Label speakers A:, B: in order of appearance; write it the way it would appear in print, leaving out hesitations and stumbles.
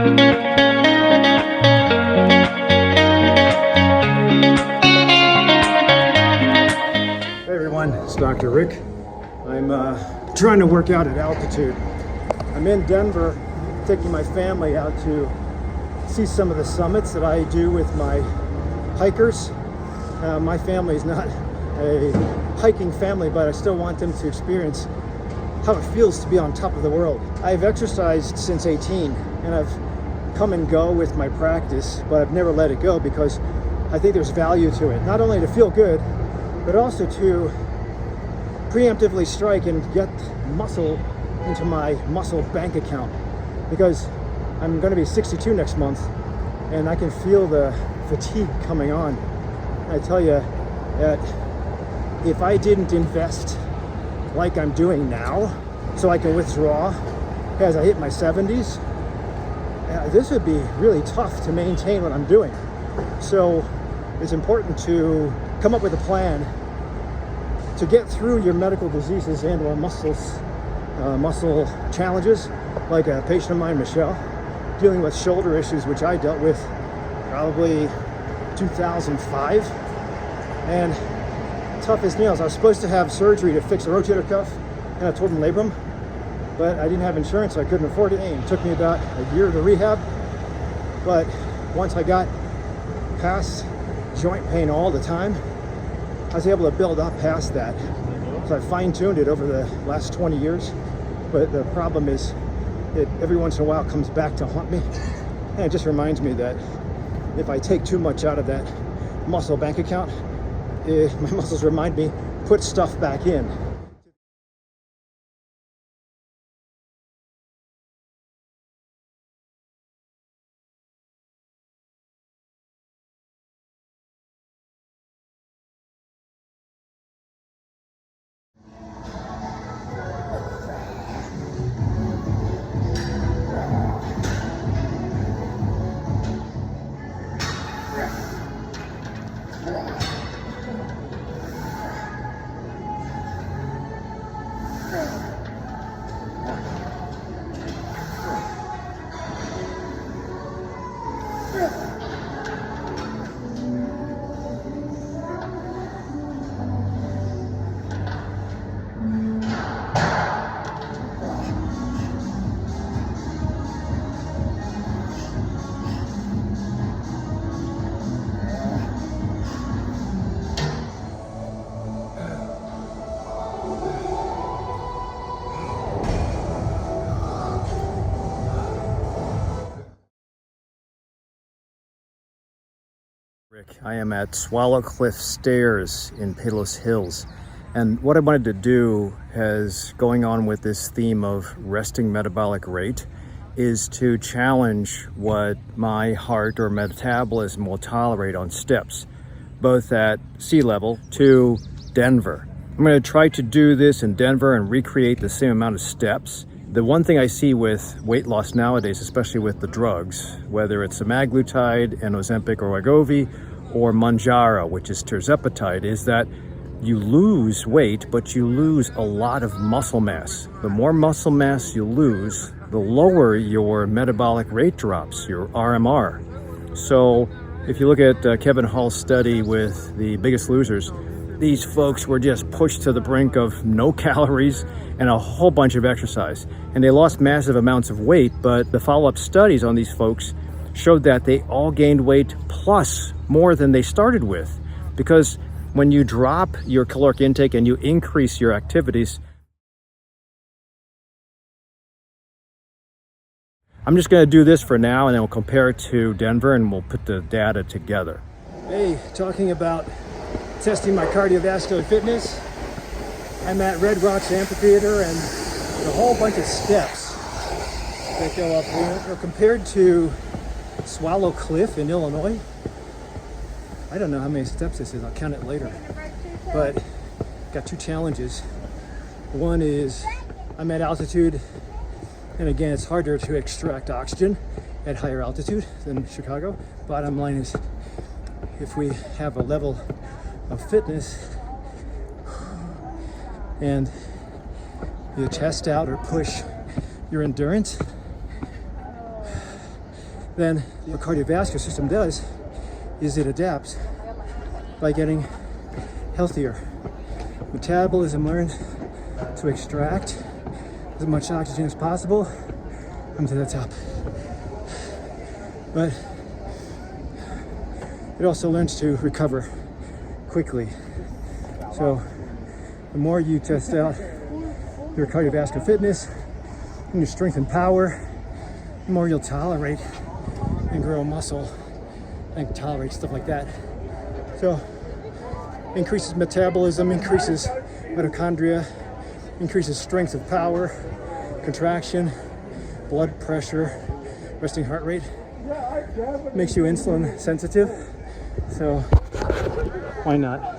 A: Hey everyone, it's Dr. Rick. I'm trying to work out at altitude. I'm in Denver, taking my family out to see some of the summits that I do with my hikers. My family is not a hiking family, but I still want them to experience how it feels to be on top of the world. I've exercised since 18, and I've come and go with my practice, but I've never let it go because I think there's value to it. Not only to feel good, but also to preemptively strike and get muscle into my muscle bank account, because I'm going to be 62 next month and I can feel the fatigue coming on. I tell you that if I didn't invest like I'm doing now so I can withdraw as I hit my 70s, this would be really tough to maintain what I'm doing. So it's important to come up with a plan to get through your medical diseases and or muscle challenges. Like a patient of mine, Michelle, dealing with shoulder issues, which I dealt with probably 2005, and tough as nails. I was supposed to have surgery to fix a rotator cuff and a torn labrum, but I didn't have insurance, so I couldn't afford it. It took me about a year to rehab, but once I got past joint pain all the time, I was able to build up past that. So I fine-tuned it over the last 20 years, but the problem is it every once in a while comes back to haunt me, and it just reminds me that if I take too much out of that muscle bank account, my muscles remind me, put stuff back in. I am at Swallow Cliff Stairs in Palos Hills, and what I wanted to do, as going on with this theme of resting metabolic rate, is to challenge what my heart or metabolism will tolerate on steps, both at sea level to Denver. I'm going to try to do this in Denver and recreate the same amount of steps. The one thing I see with weight loss nowadays, especially with the drugs, whether it's semaglutide and Ozempic or Wegovy, or Mounjaro, which is tirzepatide, is that you lose weight, but you lose a lot of muscle mass. The more muscle mass you lose, the lower your metabolic rate drops, your RMR. So if you look at Kevin Hall's study with The Biggest Losers, these folks were just pushed to the brink of no calories and a whole bunch of exercise. And they lost massive amounts of weight, but the follow-up studies on these folks showed that they all gained weight plus more than they started with. Because when you drop your caloric intake and you increase your activities, I'm just going to do this for now, and then we'll compare it to Denver and we'll put the data together. Hey, talking about testing my cardiovascular fitness, I'm at Red Rocks Amphitheater, and a whole bunch of steps that go up here. Compared to Swallow Cliff in Illinois, I don't know how many steps this is, I'll count it later. But got two challenges. One is I'm at altitude, and again, it's harder to extract oxygen at higher altitude than Chicago. Bottom line is, if we have a level of fitness and you test out or push your endurance,
B: then what cardiovascular system does is it adapts by getting healthier. Metabolism learns to extract as much oxygen as possible into the top. But it also learns to recover quickly. So the more you test out your cardiovascular fitness and your strength and power, the more you'll tolerate and grow muscle and tolerate stuff like that. So increases metabolism, increases mitochondria, increases strength of power, contraction, blood pressure, resting heart rate, makes you insulin sensitive. So why not?